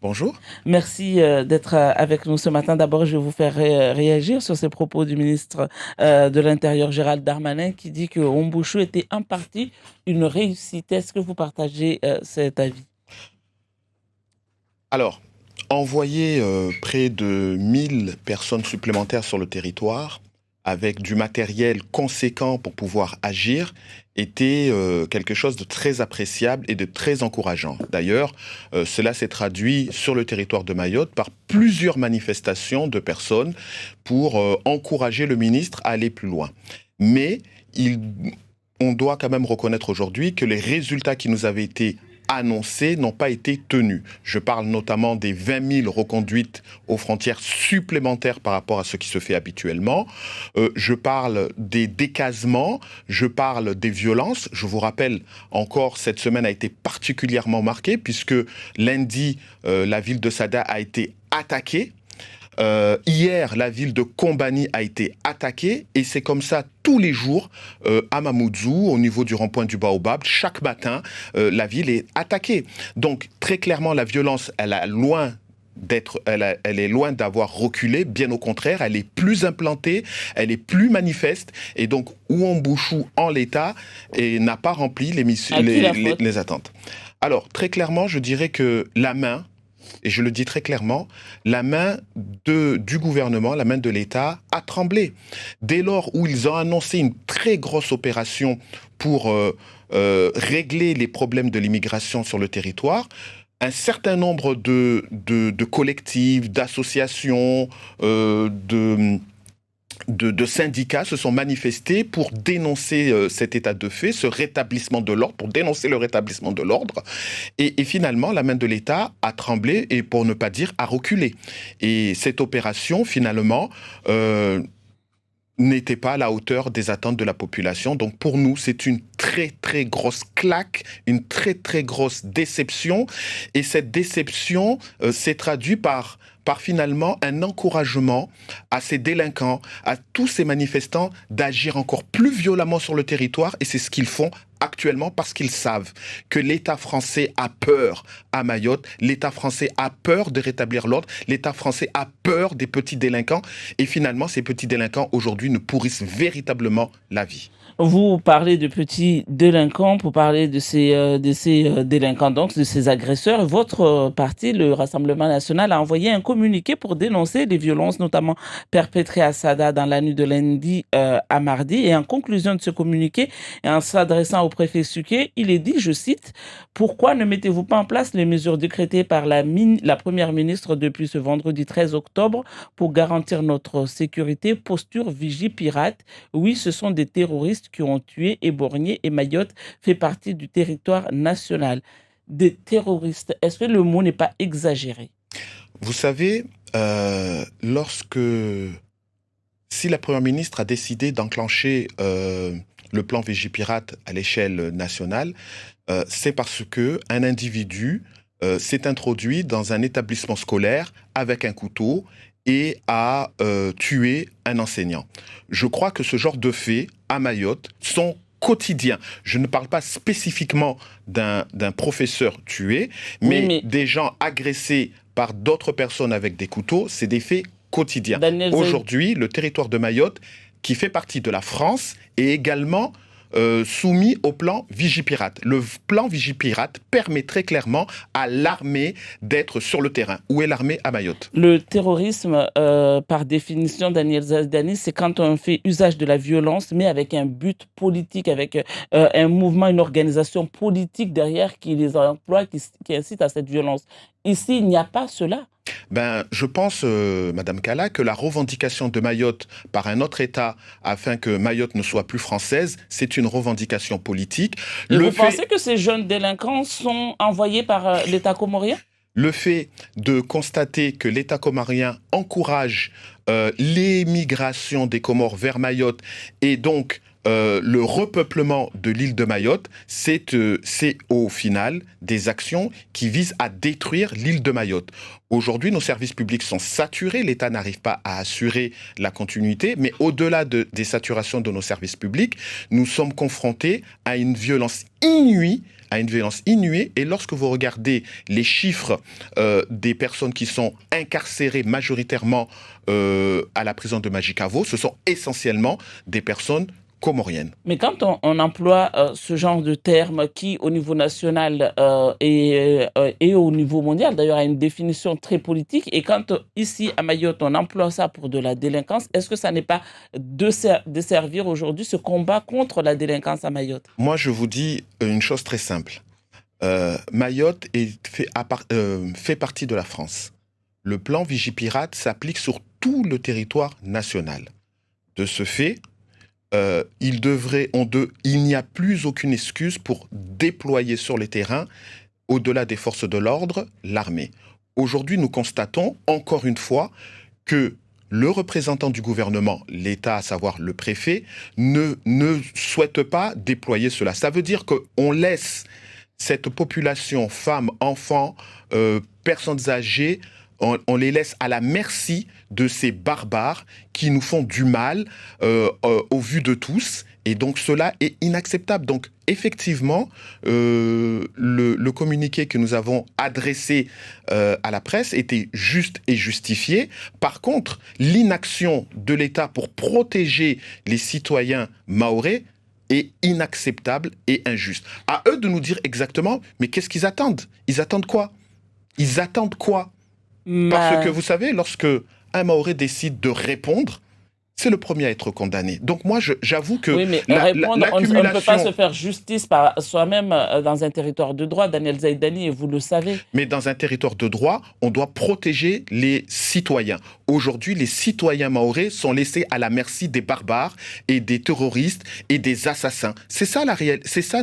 Bonjour. Merci d'être avec nous ce matin. D'abord, je vais vous faire réagir sur ces propos du ministre de l'Intérieur, Gérald Darmanin, qui dit que Ombouchou était en partie une réussite. Est-ce que vous partagez cet avis? Alors, envoyer près de 1000 personnes supplémentaires sur le territoire avec du matériel conséquent pour pouvoir agir était quelque chose de très appréciable et de très encourageant. D'ailleurs, cela s'est traduit sur le territoire de Mayotte par plusieurs manifestations de personnes pour encourager le ministre à aller plus loin. Mais il, on doit quand même reconnaître aujourd'hui que les résultats qui nous avaient été annoncés n'ont pas été tenus. Je parle notamment des 20 000 reconduites aux frontières supplémentaires par rapport à ce qui se fait habituellement. Je parle des décasements, je parle des violences. Je vous rappelle encore, cette semaine a été particulièrement marquée puisque lundi, la ville de Sada a été attaquée. Hier, la ville de Kombani a été attaquée et c'est comme ça tous les jours à Mamoudzou, au niveau du rond-point du Baobab. Chaque matin, la ville est attaquée. Donc, très clairement, la violence, elle est loin d'avoir reculé, bien au contraire, elle est plus implantée, elle est plus manifeste, et donc Ouambouchou, en l'état, n'a pas rempli À qui la faute? les attentes. Alors, très clairement, je dirais que la main, et je le dis très clairement, la main du gouvernement, la main de l'État a tremblé. Dès lors où ils ont annoncé une très grosse opération pour régler les problèmes de l'immigration sur le territoire, un certain nombre de collectifs, d'associations, de syndicats se sont manifestés pour dénoncer cet état de fait, ce rétablissement de l'ordre, pour dénoncer le rétablissement de l'ordre. Et finalement, la main de l'État a tremblé et, pour ne pas dire, a reculé. Et cette opération, finalement, n'était pas à la hauteur des attentes de la population. Donc pour nous, c'est une très très grosse claque, une très très grosse déception. Et cette déception s'est traduite par finalement un encouragement à ces délinquants, à tous ces manifestants d'agir encore plus violemment sur le territoire. Et c'est ce qu'ils font actuellement parce qu'ils savent que l'État français a peur à Mayotte, l'État français a peur de rétablir l'ordre, l'État français a peur des petits délinquants et finalement ces petits délinquants aujourd'hui nous pourrissent véritablement la vie. Vous parlez de petits délinquants pour parler de ces délinquants, donc de ces agresseurs. Votre parti, le Rassemblement national, a envoyé un communiqué pour dénoncer les violences, notamment perpétrées à Sada dans la nuit de lundi à mardi. Et en conclusion de ce communiqué, et en s'adressant au préfet Suquet, il est dit, je cite, pourquoi ne mettez-vous pas en place les mesures décrétées par la première ministre depuis ce vendredi 13 octobre pour garantir notre sécurité? Posture vigie pirate. Oui, ce sont des terroristes qui ont tué, éborgné, et Mayotte fait partie du territoire national. Des terroristes, est-ce que le mot n'est pas exagéré? Vous savez, si la Première ministre a décidé d'enclencher le plan Vigipirate à l'échelle nationale, c'est parce que un individu s'est introduit dans un établissement scolaire avec un couteau et a tué un enseignant. Je crois que ce genre de faits à Mayotte sont quotidiens. Je ne parle pas spécifiquement d'un professeur tué, Oui, mais mais des gens agressés par d'autres personnes avec des couteaux, c'est des faits quotidiens. Daniel Zahid, Aujourd'hui, le territoire de Mayotte, qui fait partie de la France, est également soumis au plan Vigipirate. Le plan Vigipirate permet très clairement à l'armée d'être sur le terrain. Où est l'armée à Mayotte? le terrorisme, par définition, Daniel Zaldani, c'est quand on fait usage de la violence, mais avec un but politique, avec un mouvement, une organisation politique derrière qui les emploie, qui incite à cette violence. Ici, il n'y a pas cela. Ben, je pense, Madame Kala, que la revendication de Mayotte par un autre État afin que Mayotte ne soit plus française, c'est une revendication politique. Et Le vous fait, pensez que ces jeunes délinquants sont envoyés par l'État comorien? le fait de constater que l'État comorien encourage l'émigration des Comores vers Mayotte et donc le repeuplement de l'île de Mayotte, c'est au final des actions qui visent à détruire l'île de Mayotte. Aujourd'hui, nos services publics sont saturés, l'État n'arrive pas à assurer la continuité, mais au-delà des saturations de nos services publics, nous sommes confrontés à une violence inouïe, et lorsque vous regardez les chiffres des personnes qui sont incarcérées majoritairement à la prison de Majicavo, ce sont essentiellement des personnes comoriennes. Mais quand on emploie ce genre de terme qui, au niveau national et au niveau mondial, d'ailleurs, a une définition très politique, et quand ici à Mayotte, on emploie ça pour de la délinquance, est-ce que ça n'est pas desservir aujourd'hui ce combat contre la délinquance à Mayotte? Moi, je vous dis une chose très simple. Mayotte fait partie de la France. Le plan Vigipirate s'applique sur tout le territoire national. De ce fait, il n'y a plus aucune excuse pour déployer sur les terrains, au-delà des forces de l'ordre, l'armée. Aujourd'hui, nous constatons, encore une fois, que le représentant du gouvernement, l'État, à savoir le préfet, ne souhaite pas déployer cela. Ça veut dire qu'on laisse cette population, femmes, enfants, personnes âgées, on les laisse à la merci de ces barbares qui nous font du mal au vu de tous. Et donc cela est inacceptable. Donc effectivement, le communiqué que nous avons adressé à la presse était juste et justifié. Par contre, l'inaction de l'État pour protéger les citoyens mahorais est inacceptable et injuste. À eux de nous dire exactement, mais qu'est-ce qu'ils attendent? Ils attendent quoi? Ils attendent quoi? Parce que vous savez, lorsque un Mahorais décide de répondre, c'est le premier à être condamné. Donc moi, j'avoue que oui, mais répondre, on ne peut pas se faire justice par soi-même dans un territoire de droit, Daniel Zaïdani, et vous le savez. Mais dans un territoire de droit, on doit protéger les citoyens. Aujourd'hui, les citoyens mahorais sont laissés à la merci des barbares et des terroristes et des assassins. C'est ça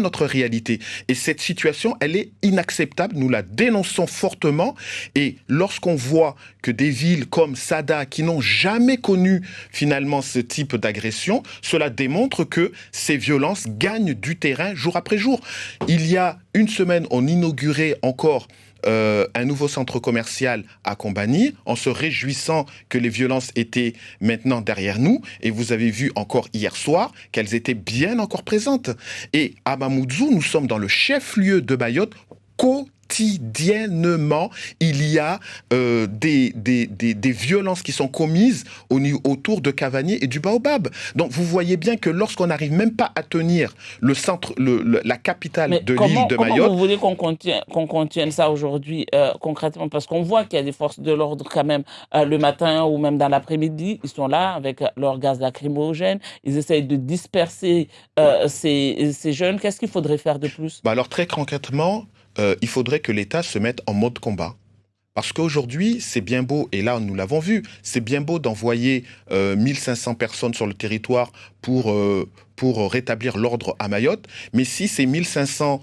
notre réalité. Et cette situation, elle est inacceptable. Nous la dénonçons fortement. Et lorsqu'on voit que des villes comme Sada, qui n'ont jamais connu finalement ce type d'agression, cela démontre que ces violences gagnent du terrain jour après jour. Il y a une semaine, on inaugurait encore un nouveau centre commercial à Combani, en se réjouissant que les violences étaient maintenant derrière nous. Et vous avez vu encore hier soir qu'elles étaient bien encore présentes. Et à Mamoudzou, nous sommes dans le chef-lieu de Mayotte, quotidiennement, il y a des violences qui sont commises autour de Cavani et du Baobab. Donc vous voyez bien que lorsqu'on n'arrive même pas à tenir le centre, la capitale de l'île de Mayotte... Comment vous voulez qu'on contienne ça aujourd'hui concrètement? Parce qu'on voit qu'il y a des forces de l'ordre quand même le matin ou même dans l'après-midi. Ils sont là avec leur gaz lacrymogène. Ils essayent de disperser ces jeunes. Qu'est-ce qu'il faudrait faire de plus? Alors très concrètement, il faudrait que l'État se mette en mode combat. Parce qu'aujourd'hui, c'est bien beau, et là nous l'avons vu, c'est bien beau d'envoyer 1500 personnes sur le territoire pour rétablir l'ordre à Mayotte, mais si ces 1500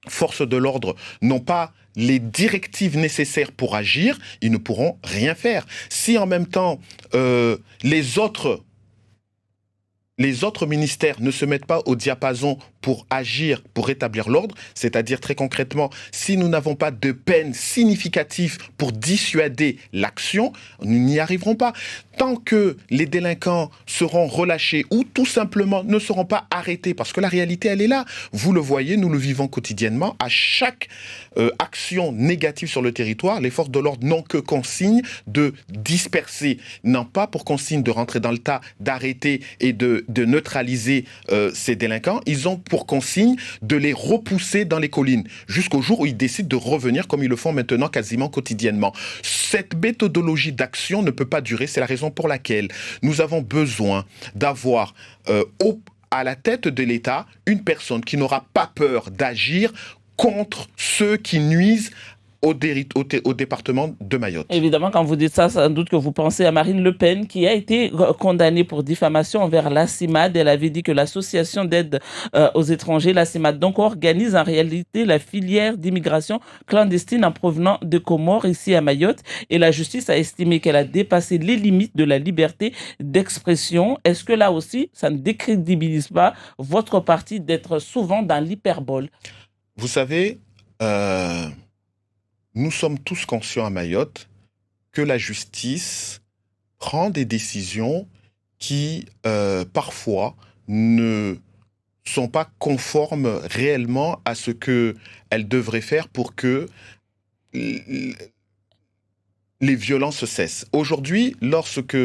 forces de l'ordre n'ont pas les directives nécessaires pour agir, ils ne pourront rien faire. Si en même temps les autres ministères ne se mettent pas au diapason pour agir, pour rétablir l'ordre, c'est-à-dire très concrètement, si nous n'avons pas de peine significative pour dissuader l'action, nous n'y arriverons pas. Tant que les délinquants seront relâchés ou tout simplement ne seront pas arrêtés, parce que la réalité, elle est là. Vous le voyez, nous le vivons quotidiennement. À chaque action négative sur le territoire, les forces de l'ordre n'ont que consigne de disperser, n'ont pas pour consigne de rentrer dans le tas, d'arrêter et de neutraliser ces délinquants. Ils ont pour consigne de les repousser dans les collines, jusqu'au jour où ils décident de revenir comme ils le font maintenant quasiment quotidiennement. Cette méthodologie d'action ne peut pas durer, c'est la raison pour laquelle nous avons besoin d'avoir à la tête de l'État une personne qui n'aura pas peur d'agir contre ceux qui nuisent au département de Mayotte. Évidemment, quand vous dites ça, sans doute que vous pensez à Marine Le Pen, qui a été condamnée pour diffamation envers la CIMAD. Elle avait dit que l'association d'aide aux étrangers, la CIMAD, donc organise en réalité la filière d'immigration clandestine en provenant de Comores ici à Mayotte. Et la justice a estimé qu'elle a dépassé les limites de la liberté d'expression. Est-ce que là aussi, ça ne décrédibilise pas votre parti d'être souvent dans l'hyperbole? Vous savez, nous sommes tous conscients à Mayotte que la justice prend des décisions qui, parfois, ne sont pas conformes réellement à ce qu'elle devrait faire pour que les violences cessent. Aujourd'hui, lorsque...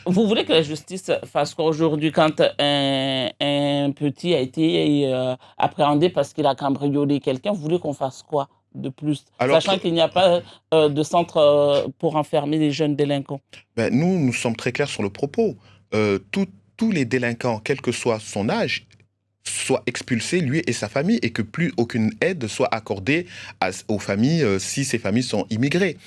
Vous voulez que la justice fasse quoi aujourd'hui quand un petit a été appréhendé parce qu'il a cambriolé quelqu'un? Vous voulez qu'on fasse quoi de plus, sachant qu'il n'y a pas de centre pour enfermer les jeunes délinquants? Nous sommes très clairs sur le propos. Tous les délinquants, quel que soit son âge, soit expulsé, lui et sa famille, et que plus aucune aide soit accordée aux familles si ces familles sont immigrées.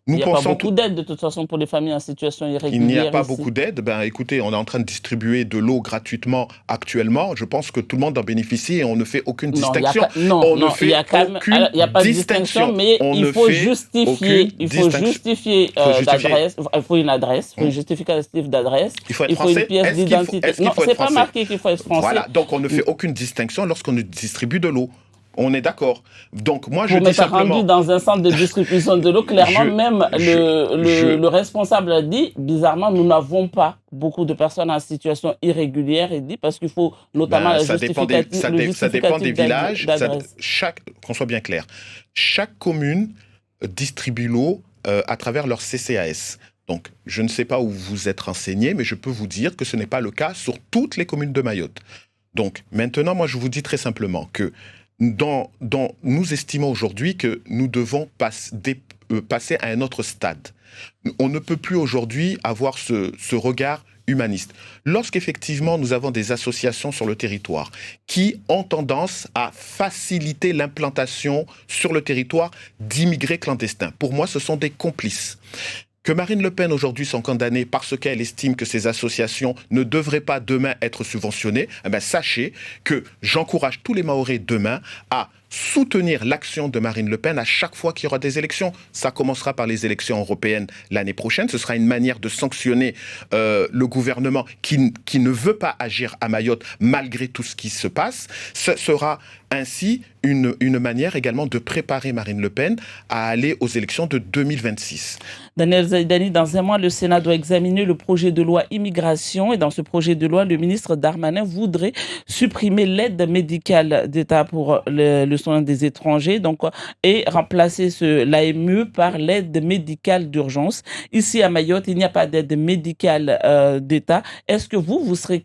Il n'y a pas beaucoup d'aide de toute façon pour les familles en situation irrégulière. Il n'y a pas beaucoup d'aide. Écoutez, on est en train de distribuer de l'eau gratuitement actuellement. Je pense que tout le monde en bénéficie et on ne fait aucune distinction. Il n'y a pas de distinction, mais il faut justifier. Il faut justifier d'adresse. Il faut une adresse, il faut un justificatif d'adresse. Il faut une pièce d'identité. Non, c'est pas marqué qu'il faut être français. Voilà, donc on ne fait aucune distinction lorsqu'on distribue de l'eau. On est d'accord. Donc moi je dis simplement... rendu dans un centre de distribution de l'eau, clairement le responsable a dit, bizarrement, nous n'avons pas beaucoup de personnes en situation irrégulière, il dit, parce qu'il faut notamment ça dépend des villages. Qu'on soit bien clair. Chaque commune distribue l'eau à travers leur CCAS. Donc, je ne sais pas où vous êtes renseigné, mais je peux vous dire que ce n'est pas le cas sur toutes les communes de Mayotte. Donc, maintenant, moi, je vous dis très simplement que nous estimons aujourd'hui que nous devons passer à un autre stade. On ne peut plus aujourd'hui avoir ce regard humaniste. Lorsqu'effectivement nous avons des associations sur le territoire qui ont tendance à faciliter l'implantation sur le territoire d'immigrés clandestins, pour moi ce sont des complices. Que Marine Le Pen aujourd'hui sont condamnées parce qu'elle estime que ces associations ne devraient pas demain être subventionnées, sachez que j'encourage tous les Mahorais demain à soutenir l'action de Marine Le Pen à chaque fois qu'il y aura des élections. Ça commencera par les élections européennes l'année prochaine. Ce sera une manière de sanctionner le gouvernement qui ne veut pas agir à Mayotte malgré tout ce qui se passe. Ce sera ainsi une manière également de préparer Marine Le Pen à aller aux élections de 2026. Daniel Zaïdani, dans un mois, le Sénat doit examiner le projet de loi immigration. Et dans ce projet de loi, le ministre Darmanin voudrait supprimer l'aide médicale d'État pour le soin des étrangers et remplacer l'AME par l'aide médicale d'urgence. Ici, à Mayotte, il n'y a pas d'aide médicale d'État. Est-ce que vous serez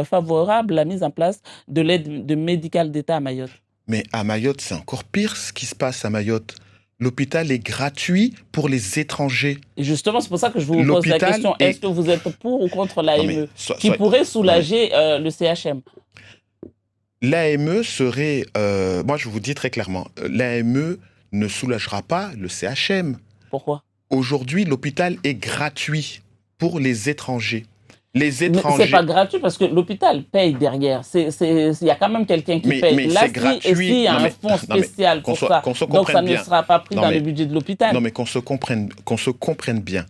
favorable à la mise en place de l'aide médicale d'État à Mayotte? Mais à Mayotte, c'est encore pire ce qui se passe à Mayotte. L'hôpital est gratuit pour les étrangers. Et justement, c'est pour ça que je vous pose la question. Est-ce que vous êtes pour ou contre l'AME qui pourrait soulager le CHM? L'AME serait... moi, je vous dis très clairement, l'AME ne soulagera pas le CHM. Pourquoi? Aujourd'hui, l'hôpital est gratuit pour les étrangers. Les étrangers... Mais c'est pas gratuit parce que l'hôpital paye derrière. Il y a quand même quelqu'un qui paye. Mais c'est gratuit. Il y a un fonds spécial pour ça. Donc ça ne sera pas pris dans le budget de l'hôpital. Non, mais qu'on se comprenne bien.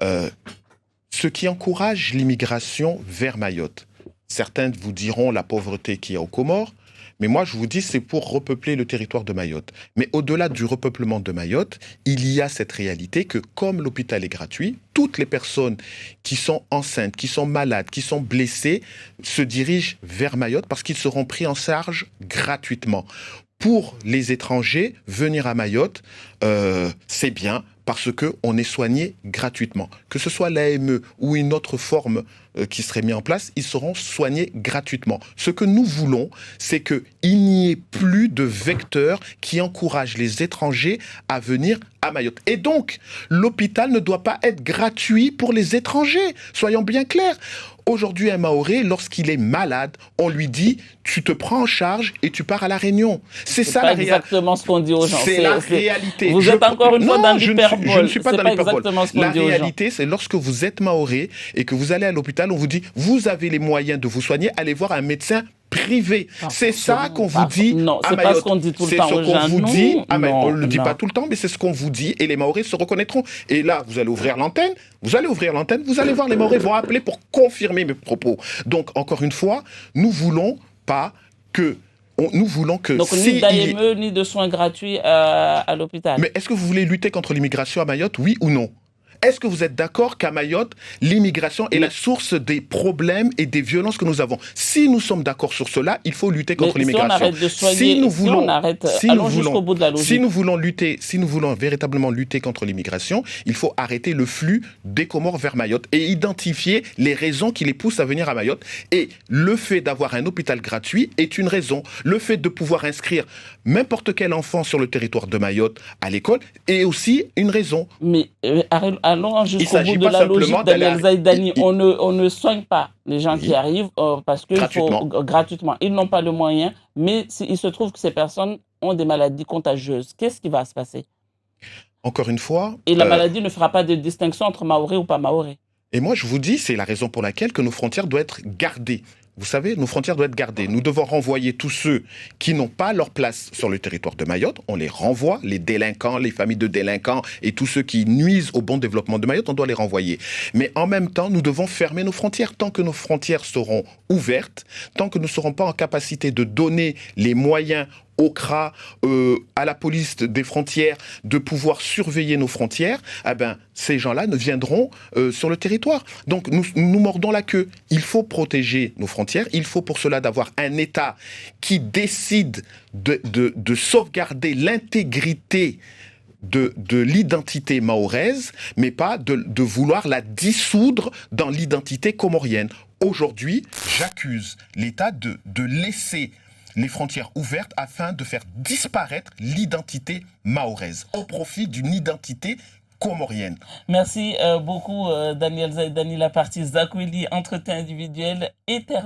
Ce qui encourage l'immigration vers Mayotte, certains vous diront la pauvreté qu'il y a aux Comores, mais moi je vous dis c'est pour repeupler le territoire de Mayotte. Mais au-delà du repeuplement de Mayotte, il y a cette réalité que comme l'hôpital est gratuit, toutes les personnes qui sont enceintes, qui sont malades, qui sont blessées, se dirigent vers Mayotte parce qu'ils seront pris en charge gratuitement. Pour les étrangers, venir à Mayotte c'est bien parce qu'on est soigné gratuitement. Que ce soit l'AME ou une autre forme qui serait mise en place, ils seront soignés gratuitement. Ce que nous voulons, c'est qu'il n'y ait plus de vecteurs qui encouragent les étrangers à venir à Mayotte. Et donc, l'hôpital ne doit pas être gratuit pour les étrangers. Soyons bien clairs. Aujourd'hui, un Mahorais, lorsqu'il est malade, on lui dit « tu te prends en charge et tu pars à La Réunion ». C'est ça la réalité. Exactement ce qu'on dit aux gens. C'est la réalité. Vous êtes encore une fois dans l'hyperbole. Je ne suis pas dans l'hyperbole. La réalité, réalité, c'est lorsque vous êtes Mahorais et que vous allez à l'hôpital, on vous dit « vous avez les moyens de vous soigner, allez voir un médecin privé ». C'est ça qu'on vous dit non, à Mayotte. C'est pas ce qu'on dit tout le temps. C'est ce qu'on vous dit à Mayotte. On ne le dit non. pas tout le temps, mais c'est ce qu'on vous dit et les Mahorais se reconnaîtront. Et là, vous allez ouvrir l'antenne, vous allez voir, les Mahorais vont appeler pour confirmer mes propos. Donc, encore une fois, nous voulons que donc, ni d'AME, ni de soins gratuits à l'hôpital. Mais est-ce que vous voulez lutter contre l'immigration à Mayotte, oui ou non? Est-ce que vous êtes d'accord qu'à Mayotte, l'immigration est la source des problèmes et des violences que nous avons? Si nous sommes d'accord sur cela, il faut lutter contre l'immigration. Si on arrête de soigner, allons jusqu'au bout de la logique. Si nous voulons véritablement lutter contre l'immigration, il faut arrêter le flux des Comores vers Mayotte et identifier les raisons qui les poussent à venir à Mayotte. Et le fait d'avoir un hôpital gratuit est une raison. Le fait de pouvoir inscrire n'importe quel enfant sur le territoire de Mayotte à l'école est aussi une raison. Mais allons jusqu'au bout de la logique, Daniel Zaïdani. On ne soigne pas les gens qui arrivent parce que gratuitement. Ils n'ont pas le moyen, mais il se trouve que ces personnes ont des maladies contagieuses. Qu'est-ce qui va se passer? Encore une fois... Et la maladie ne fera pas de distinction entre Mahorais ou pas Mahorais. Et moi, je vous dis, c'est la raison pour laquelle que nos frontières doivent être gardées. Vous savez, nos frontières doivent être gardées. Nous devons renvoyer tous ceux qui n'ont pas leur place sur le territoire de Mayotte. On les renvoie, les délinquants, les familles de délinquants et tous ceux qui nuisent au bon développement de Mayotte, on doit les renvoyer. Mais en même temps, nous devons fermer nos frontières. Tant que nos frontières seront ouvertes, tant que nous ne serons pas en capacité de donner les moyens au CRA, à la police des frontières, de pouvoir surveiller nos frontières, eh ben, ces gens-là ne viendront sur le territoire. Donc nous mordons la queue. Il faut protéger nos frontières. Il faut pour cela d'avoir un État qui décide de sauvegarder l'intégrité de l'identité mahoraise, mais pas de vouloir la dissoudre dans l'identité comorienne. Aujourd'hui, j'accuse l'État de laisser les frontières ouvertes afin de faire disparaître l'identité mahoraise au profit d'une identité comorienne. Merci beaucoup Daniel Zaïdani. La partie Zakweli, entretien individuel et